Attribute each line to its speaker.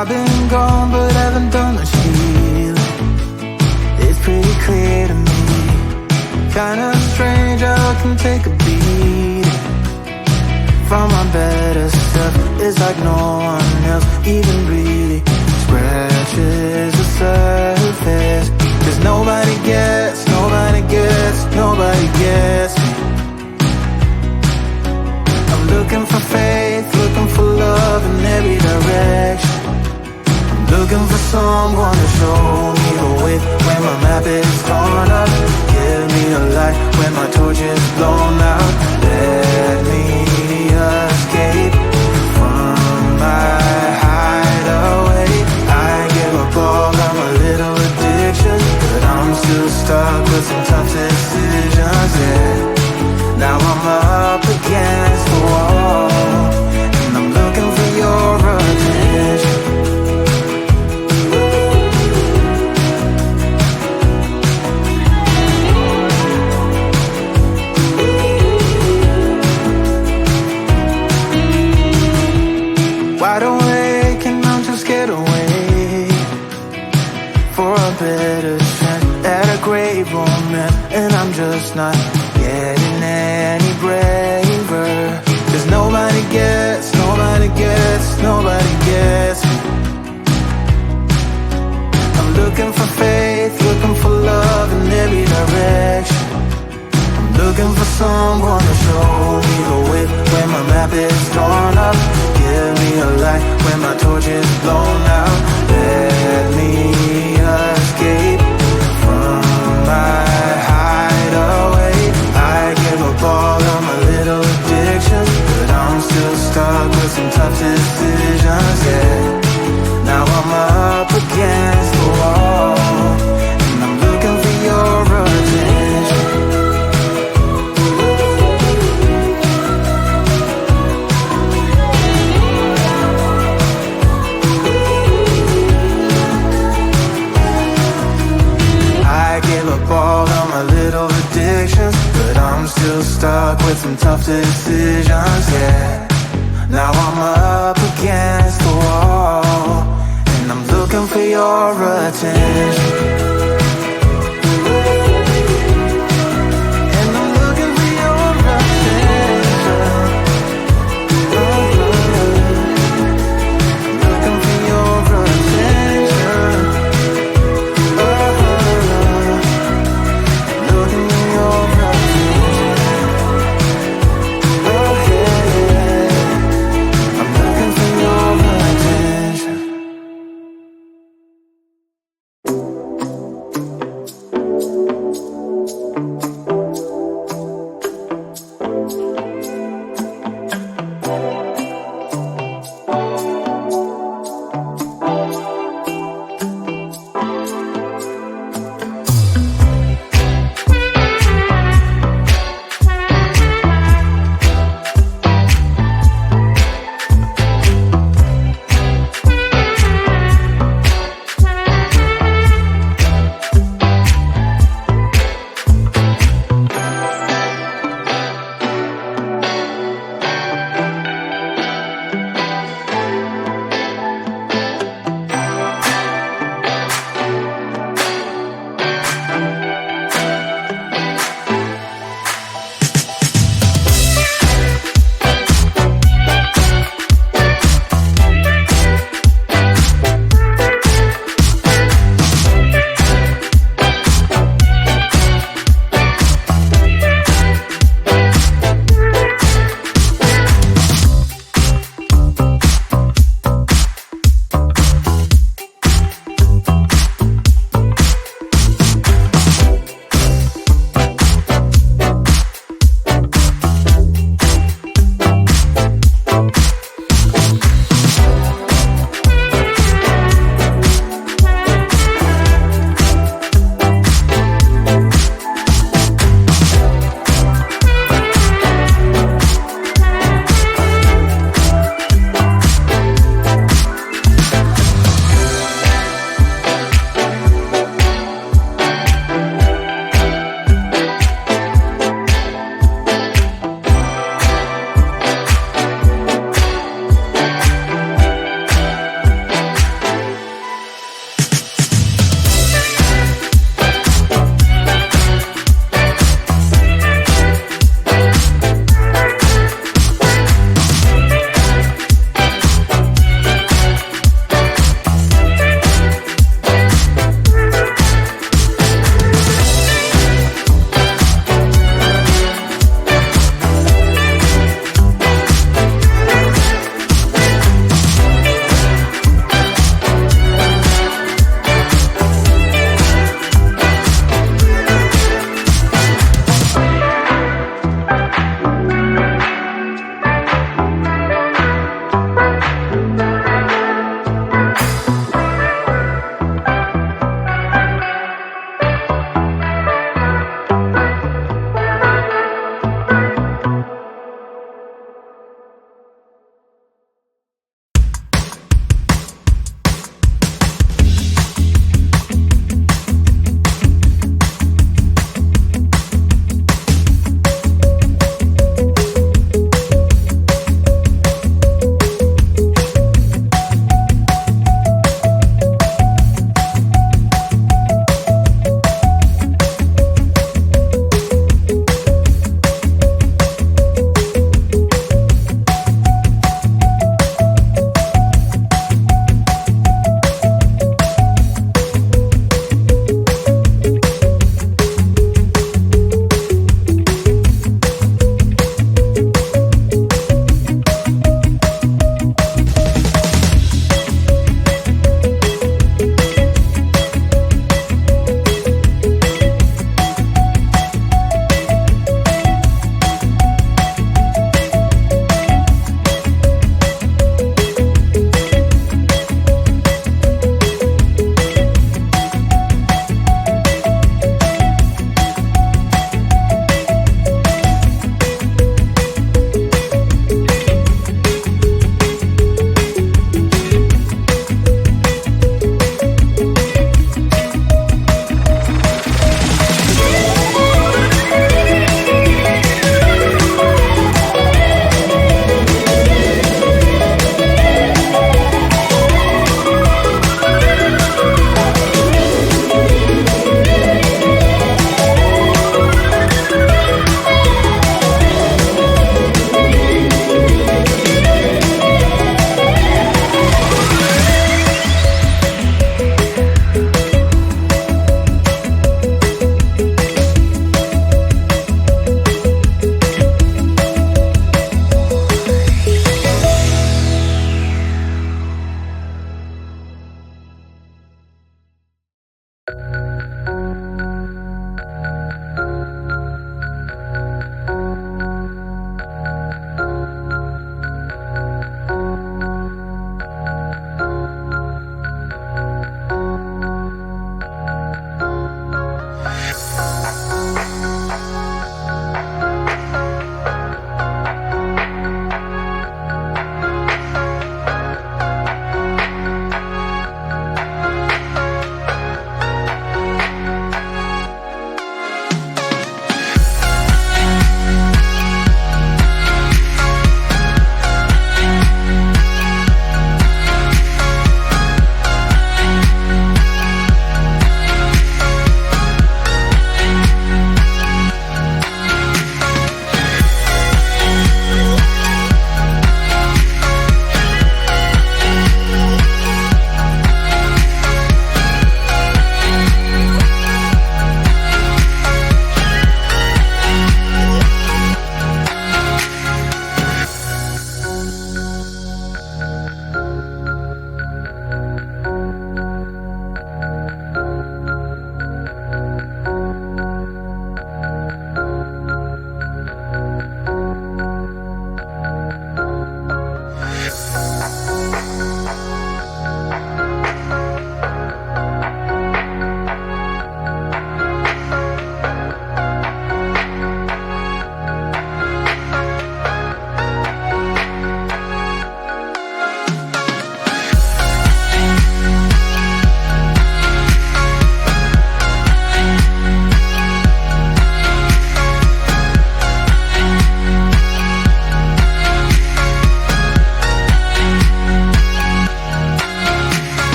Speaker 1: I've been gone but haven't done much healing. It's pretty clear to me. Kinda strange how I can take a beat from my better self. It's like no one else even really scratches the surface. Cause nobody gets me. I'm looking for faith, looking for love in every direction. I'm looking for someone to show me the way when my map is torn up. Give me a light when my torch is blown out. Let me escape from my hideaway. I give up all of my little addictions, but I'm still stuck with some tough decisions, yeah. Now I'm up against the wall, and I'm looking for your attention. Wide awake and I'm just scared away for a better chance at a great romance, and I'm just not getting any braver. Cause nobody gets me. I'm looking for faith, looking for love in every direction. I'm looking for someone to show me the way when my map is torn up. Give me a light when my torch is blown out. Let me escape from my hideaway. I give up all of my little addictions, but I'm still stuck with some tough decisions, yeah. Now I'm up against the wall, and I'm looking for your attention. I give up all of my little addictions, but I'm still stuck with some tough decisions, yeah. Now I'm up